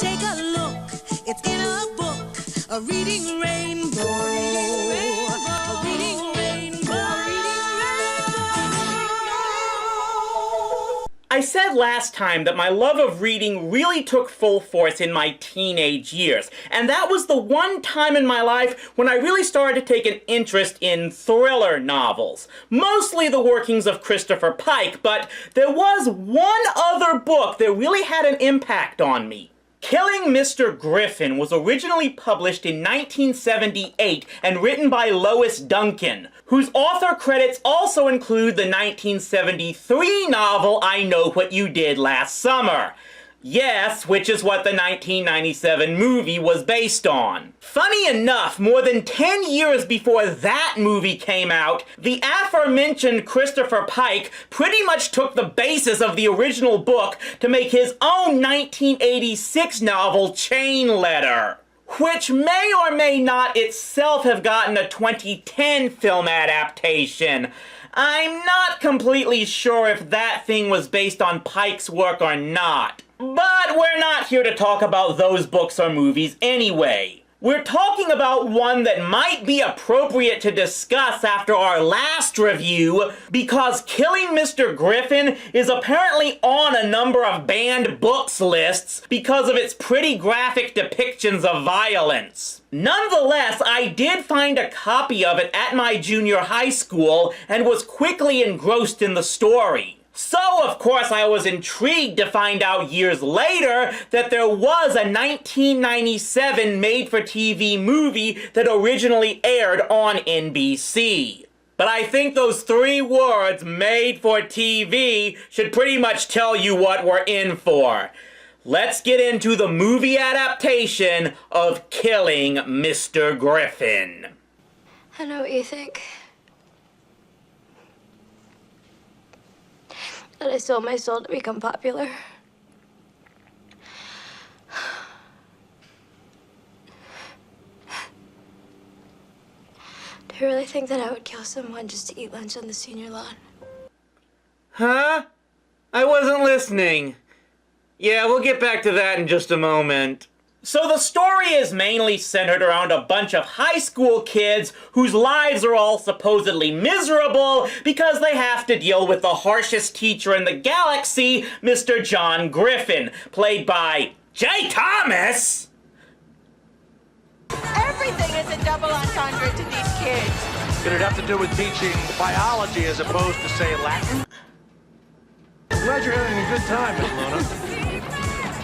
Take a look, it's in a book, a reading rainbow. A reading rainbow. I said last time that my love of reading really took full force in my teenage years, and that was the one time in my life when I really started to take an interest in thriller novels. Mostly the workings of Christopher Pike, but there was one other book that really had an impact on me. Killing Mr. Griffin was originally published in 1978 and written by Lois Duncan, whose author credits also include the 1973 novel I Know What You Did Last Summer. Yes, which is what the 1997 movie was based on. Funny enough, more than 10 years before that movie came out, the aforementioned Christopher Pike pretty much took the basis of the original book to make his own 1986 novel, Chain Letter, which may or may not itself have gotten a 2010 film adaptation. I'm not completely sure if that thing was based on Pike's work or not. But we're not here to talk about those books or movies anyway. We're talking about one that might be appropriate to discuss after our last review, because Killing Mr. Griffin is apparently on a number of banned books lists because of its pretty graphic depictions of violence. Nonetheless, I did find a copy of it at my junior high school and was quickly engrossed in the story. So, of course, I was intrigued to find out years later that there was a 1997 made-for-TV movie that originally aired on NBC. But I think those 3 words, made for TV, should pretty much tell you what we're in for. Let's get into the movie adaptation of Killing Mr. Griffin. I know what you think. That I sold my soul to become popular. Do you really think that I would kill someone just to eat lunch on the senior lawn? Huh? I wasn't listening. Yeah, we'll get back to that in just a moment. So the story is mainly centered around a bunch of high school kids whose lives are all supposedly miserable because they have to deal with the harshest teacher in the galaxy, Mr. John Griffin, played by Jay Thomas. Everything is a double entendre to these kids. Could it have to do with teaching biology as opposed to, say, Latin? Glad you're having a good time, Miss Luna.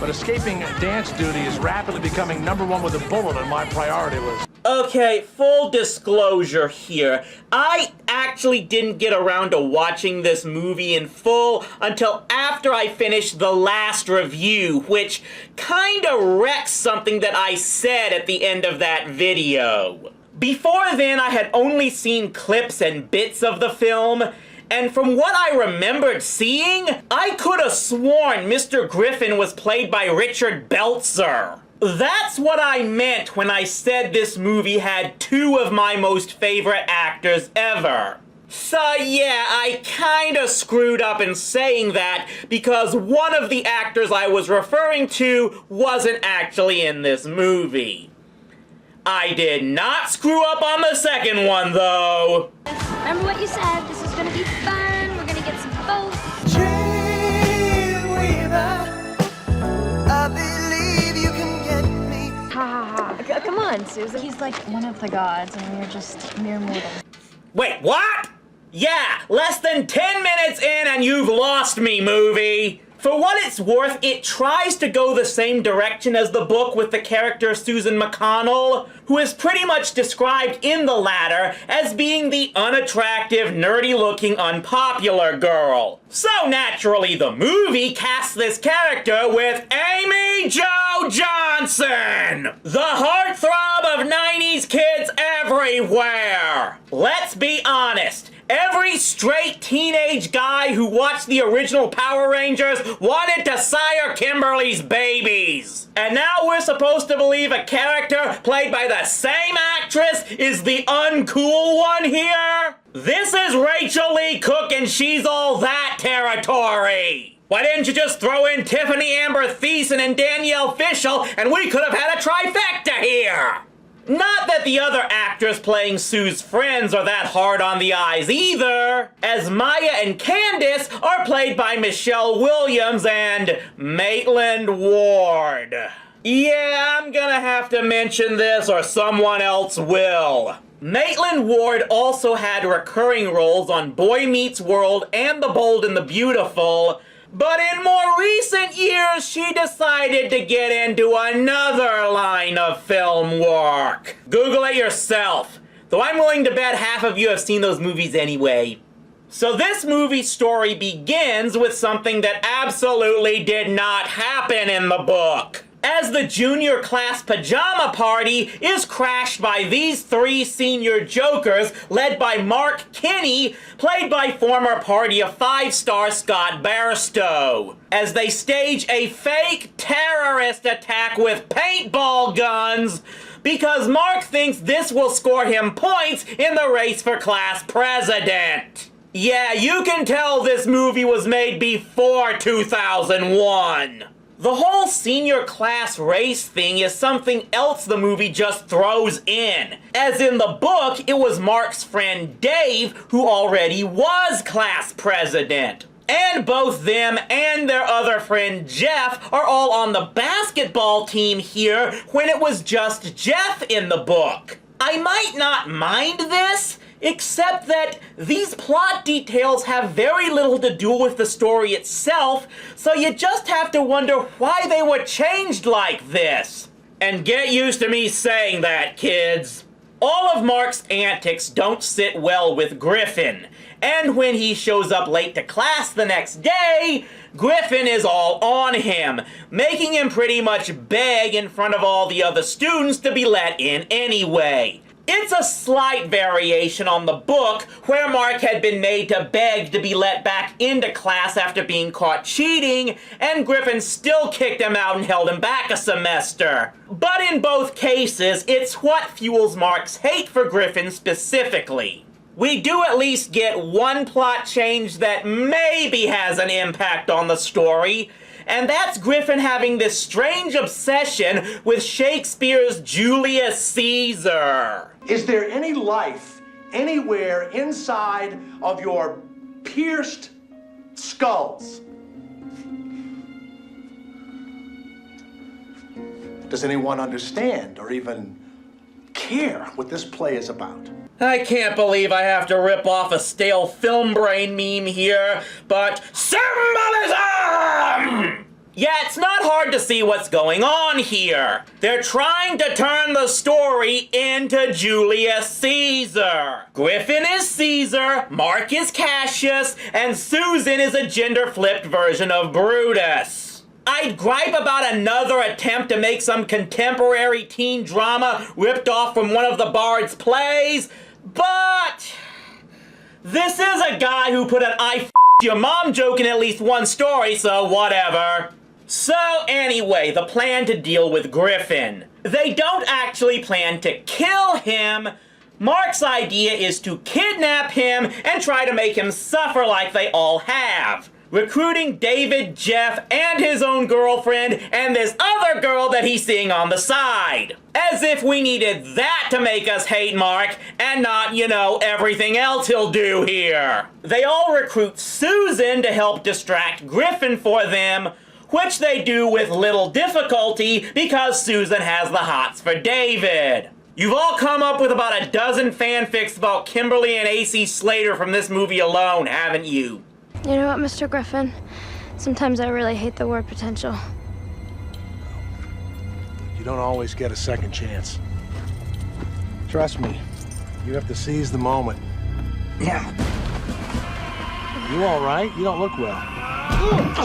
But escaping dance duty is rapidly becoming #1 with a bullet on my priority list. Okay, full disclosure here. I actually didn't get around to watching this movie in full until after I finished the last review, which kinda wrecks something that I said at the end of that video. Before then, I had only seen clips and bits of the film, and from what I remembered seeing, I could have sworn Mr. Griffin was played by Richard Belzer. That's what I meant when I said this movie had 2 of my most favorite actors ever. So yeah, I kinda screwed up in saying that because one of the actors I was referring to wasn't actually in this movie. I did not screw up on the second one, though. Remember what you said, this is gonna be fun, we're gonna get some votes. I believe you can get me. Ha ha ha. Come on, Susan. He's like one of the gods, and we're just mere mortals. Wait, what? Yeah, less than 10 minutes in and you've lost me, movie. For what it's worth, it tries to go the same direction as the book with the character Susan McConnell, who is pretty much described in the latter as being the unattractive, nerdy-looking, unpopular girl. So naturally, the movie casts this character with Amy Jo Johnson, the heartthrob of 90s kids everywhere. Let's be honest. Every straight teenage guy who watched the original Power Rangers wanted to sire Kimberly's babies. And now we're supposed to believe a character played by the same actress is the uncool one here? This is Rachel Lee Cook and She's All That territory. Why didn't you just throw in Tiffany Amber Thiessen and Danielle Fishel and we could have had a trifecta here? Not that the other actors playing Sue's friends are that hard on the eyes either, as Maya and Candace are played by Michelle Williams and Maitland Ward. Yeah, I'm gonna have to mention this or someone else will. Maitland Ward also had recurring roles on Boy Meets World and The Bold and the Beautiful, but in more recent years, she decided to get into another line of film work. Google it yourself, though I'm willing to bet half of you have seen those movies anyway. So this movie's story begins with something that absolutely did not happen in the book, as the junior class pajama party is crashed by these three senior jokers led by Mark Kinney, played by former Party of Five star Scott Barstow, as they stage a fake terrorist attack with paintball guns because Mark thinks this will score him points in the race for class president. Yeah, you can tell this movie was made before 2001. The whole senior class race thing is something else the movie just throws in. As in the book, it was Mark's friend Dave who already was class president. And both them and their other friend Jeff are all on the basketball team here when it was just Jeff in the book. I might not mind this, except that these plot details have very little to do with the story itself, so you just have to wonder why they were changed like this. And get used to me saying that, kids. All of Mark's antics don't sit well with Griffin, and when he shows up late to class the next day, Griffin is all on him, making him pretty much beg in front of all the other students to be let in anyway. It's a slight variation on the book, where Mark had been made to beg to be let back into class after being caught cheating, and Griffin still kicked him out and held him back a semester. But in both cases, it's what fuels Mark's hate for Griffin specifically. We do at least get one plot change that maybe has an impact on the story, and that's Griffin having this strange obsession with Shakespeare's Julius Caesar. Is there any life anywhere inside of your pierced skulls? Does anyone understand or even care what this play is about? I can't believe I have to rip off a stale film brain meme here, but symbolism! Yeah, it's not hard to see what's going on here. They're trying to turn the story into Julius Caesar. Griffin is Caesar, Mark is Cassius, and Susan is a gender-flipped version of Brutus. I'd gripe about another attempt to make some contemporary teen drama ripped off from one of the Bard's plays, but this is a guy who put an I f***ed your mom joke in at least one story, so whatever. So anyway, the plan to deal with Griffin. They don't actually plan to kill him. Mark's idea is to kidnap him and try to make him suffer like they all have, recruiting David, Jeff, and his own girlfriend, and this other girl that he's seeing on the side. As if we needed that to make us hate Mark, and not, everything else he'll do here. They all recruit Susan to help distract Griffin for them, which they do with little difficulty because Susan has the hots for David. You've all come up with about a dozen fanfics about Kimberly and AC Slater from this movie alone, haven't you? You know what, Mr. Griffin? Sometimes I really hate the word potential. You don't always get a second chance. Trust me, you have to seize the moment. Yeah. You all right? You don't look well.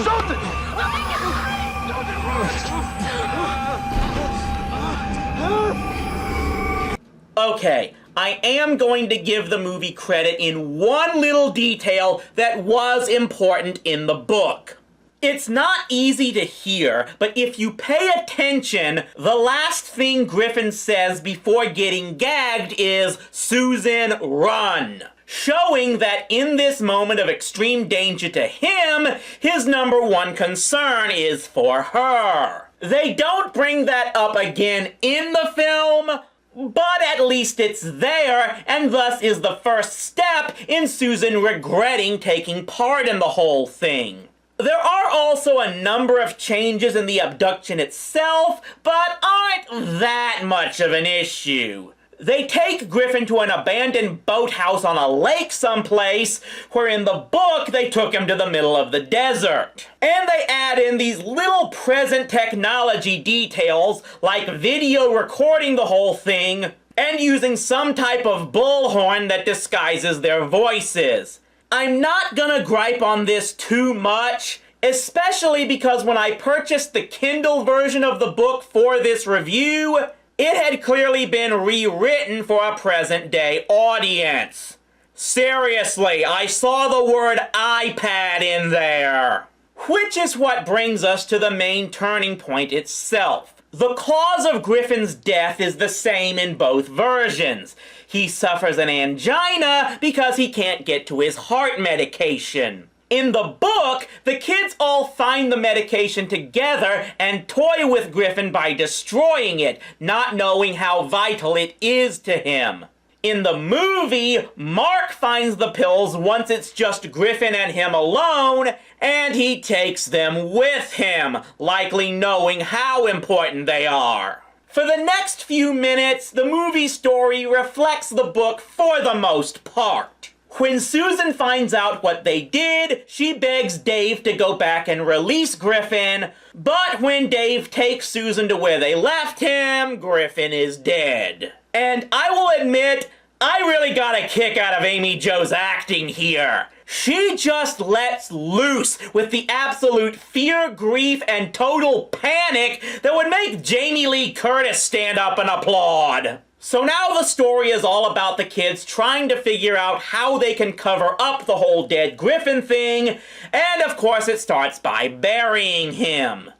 Something! Okay, I am going to give the movie credit in one little detail that was important in the book. It's not easy to hear, but if you pay attention, the last thing Griffin says before getting gagged is, "Susan, run." showing that in this moment of extreme danger to him, his number one concern is for her. They don't bring that up again in the film, but at least it's there, and thus is the first step in Susan regretting taking part in the whole thing. There are also a number of changes in the abduction itself, but aren't that much of an issue. They take Griffin to an abandoned boathouse on a lake someplace, where in the book they took him to the middle of the desert. And they add in these little present technology details, like video recording the whole thing, and using some type of bullhorn that disguises their voices. I'm not gonna gripe on this too much, especially because when I purchased the Kindle version of the book for this review, it had clearly been rewritten for a present-day audience. Seriously, I saw the word iPad in there. Which is what brings us to the main turning point itself. The cause of Griffin's death is the same in both versions. He suffers an angina because he can't get to his heart medication. In the book, the kids all find the medication together and toy with Griffin by destroying it, not knowing how vital it is to him. In the movie, Mark finds the pills once it's just Griffin and him alone, and he takes them with him, likely knowing how important they are. For the next few minutes, the movie story reflects the book for the most part. When Susan finds out what they did, she begs Dave to go back and release Griffin, but when Dave takes Susan to where they left him, Griffin is dead. And I will admit, I really got a kick out of Amy Jo's acting here. She just lets loose with the absolute fear, grief, and total panic that would make Jamie Lee Curtis stand up and applaud. So now the story is all about the kids trying to figure out how they can cover up the whole dead Griffin thing, and of course it starts by burying him.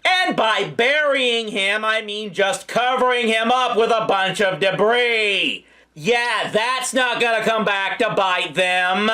And by burying him, I mean just covering him up with a bunch of debris. Yeah, that's not gonna come back to bite them.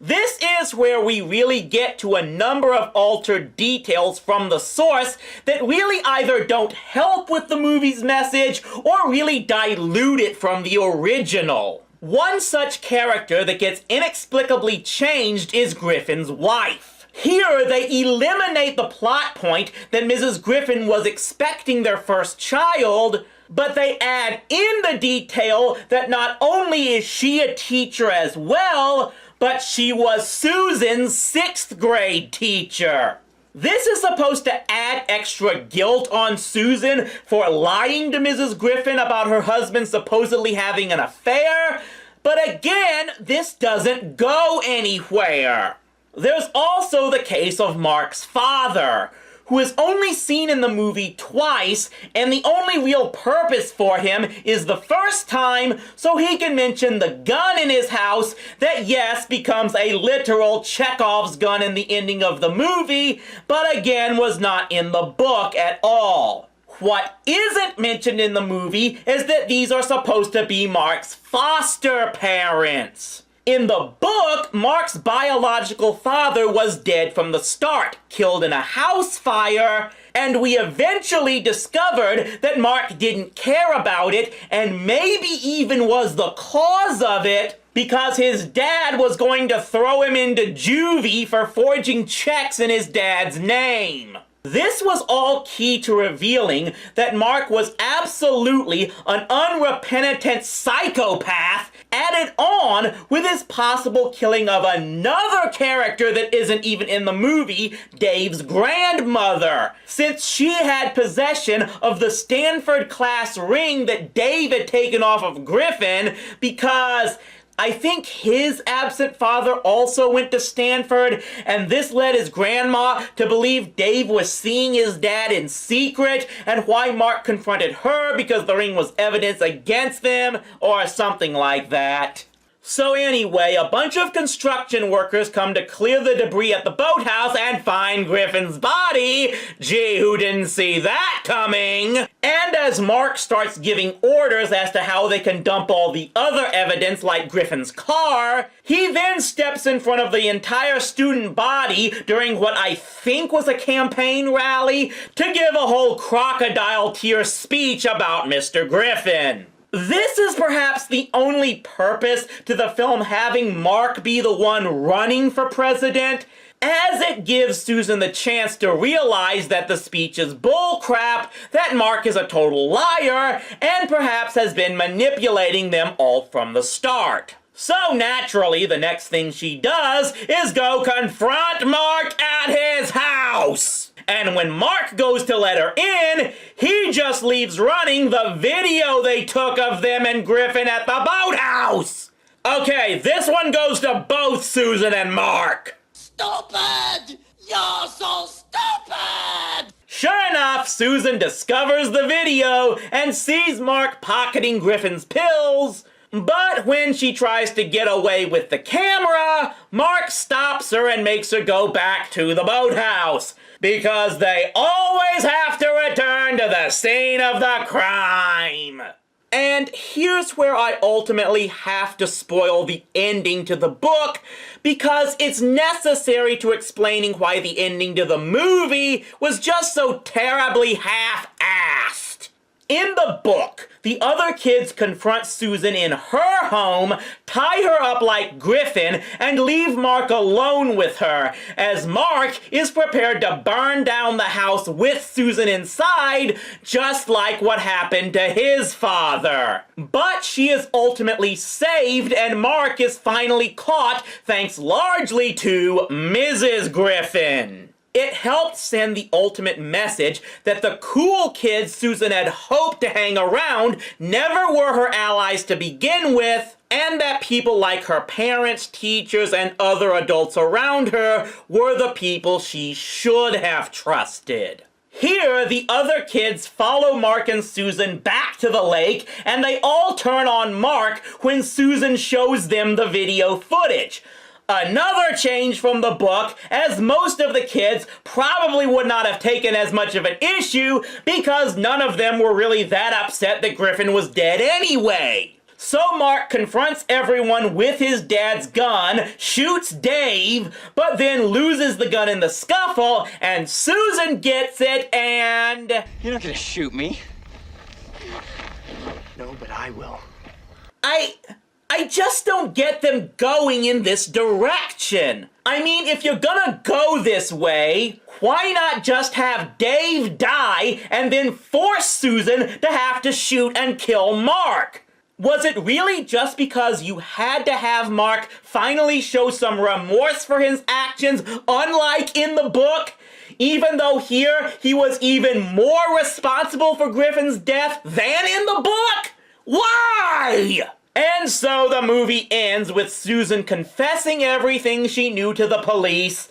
This is where we really get to a number of altered details from the source that really either don't help with the movie's message or really dilute it from the original. One such character that gets inexplicably changed is Griffin's wife. Here, they eliminate the plot point that Mrs. Griffin was expecting their first child, but they add in the detail that not only is she a teacher as well, but she was Susan's 6th grade teacher. This is supposed to add extra guilt on Susan for lying to Mrs. Griffin about her husband supposedly having an affair, but again, this doesn't go anywhere. There's also the case of Mark's father, who is only seen in the movie twice, and the only real purpose for him is the first time so he can mention the gun in his house that, yes, becomes a literal Chekhov's gun in the ending of the movie, but again was not in the book at all. What isn't mentioned in the movie is that these are supposed to be Mark's foster parents. In the book, Mark's biological father was dead from the start, killed in a house fire, and we eventually discovered that Mark didn't care about it and maybe even was the cause of it because his dad was going to throw him into juvie for forging checks in his dad's name. This was all key to revealing that Mark was absolutely an unrepentant psychopath, added on with his possible killing of another character that isn't even in the movie, Dave's grandmother, since she had possession of the Stanford class ring that Dave had taken off of Griffin because I think his absent father also went to Stanford, and this led his grandma to believe Dave was seeing his dad in secret, and why Mark confronted her because the ring was evidence against them, or something like that. So anyway, a bunch of construction workers come to clear the debris at the boathouse and find Griffin's body. Gee, who didn't see that coming? And as Mark starts giving orders as to how they can dump all the other evidence like Griffin's car, he then steps in front of the entire student body during what I think was a campaign rally to give a whole crocodile tear speech about Mr. Griffin. This is perhaps the only purpose to the film having Mark be the one running for president, as it gives Susan the chance to realize that the speech is bullcrap, that Mark is a total liar, and perhaps has been manipulating them all from the start. So naturally, the next thing she does is go confront Mark at his house. And when Mark goes to let her in, he just leaves running the video they took of them and Griffin at the boathouse. Okay, this one goes to both Susan and Mark. Stupid! You're so stupid! Sure enough, Susan discovers the video and sees Mark pocketing Griffin's pills. But when she tries to get away with the camera, Mark stops her and makes her go back to the boathouse. Because they always have to return to the scene of the crime. And here's where I ultimately have to spoil the ending to the book, because it's necessary to explaining why the ending to the movie was just so terribly half-assed. In the book, the other kids confront Susan in her home, tie her up like Griffin, and leave Mark alone with her, as Mark is prepared to burn down the house with Susan inside, just like what happened to his father. But she is ultimately saved, and Mark is finally caught, thanks largely to Mrs. Griffin. It helped send the ultimate message that the cool kids Susan had hoped to hang around never were her allies to begin with, and that people like her parents, teachers, and other adults around her were the people she should have trusted. Here, the other kids follow Mark and Susan back to the lake, and they all turn on Mark when Susan shows them the video footage. Another change from the book, as most of the kids probably would not have taken as much of an issue because none of them were really that upset that Griffin was dead anyway. So Mark confronts everyone with his dad's gun, shoots Dave, but then loses the gun in the scuffle, and Susan gets it, and... You're not gonna shoot me. No, but I will. I just don't get them going in this direction. I mean, if you're gonna go this way, why not just have Dave die and then force Susan to have to shoot and kill Mark? Was it really just because you had to have Mark finally show some remorse for his actions, unlike in the book? Even though here he was even more responsible for Griffin's death than in the book? Why? And so the movie ends with Susan confessing everything she knew to the police,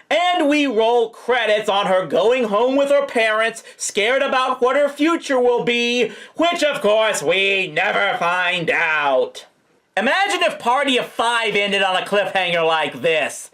and we roll credits on her going home with her parents, scared about what her future will be, which of course we never find out. Imagine if Party of Five ended on a cliffhanger like this.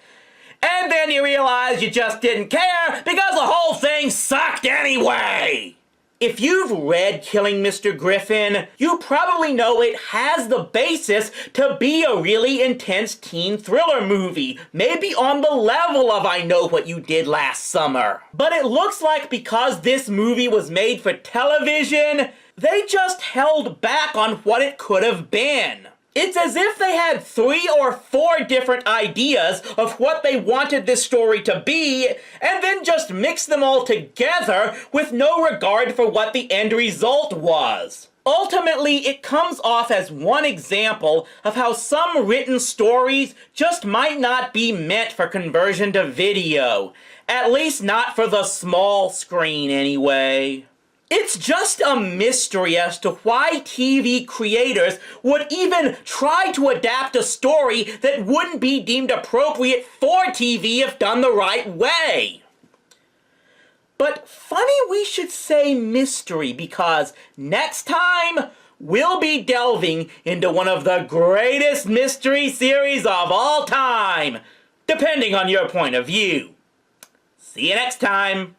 And then you realize you just didn't care because the whole thing sucked anyway! If you've read Killing Mr. Griffin, you probably know it has the basis to be a really intense teen thriller movie, maybe on the level of I Know What You Did Last Summer. But it looks like because this movie was made for television, they just held back on what it could have been. It's as if they had 3 or 4 different ideas of what they wanted this story to be, and then just mixed them all together with no regard for what the end result was. Ultimately, it comes off as one example of how some written stories just might not be meant for conversion to video. At least not for the small screen, anyway. It's just a mystery as to why TV creators would even try to adapt a story that wouldn't be deemed appropriate for TV if done the right way. But funny we should say mystery, because next time, we'll be delving into one of the greatest mystery series of all time, depending on your point of view. See you next time.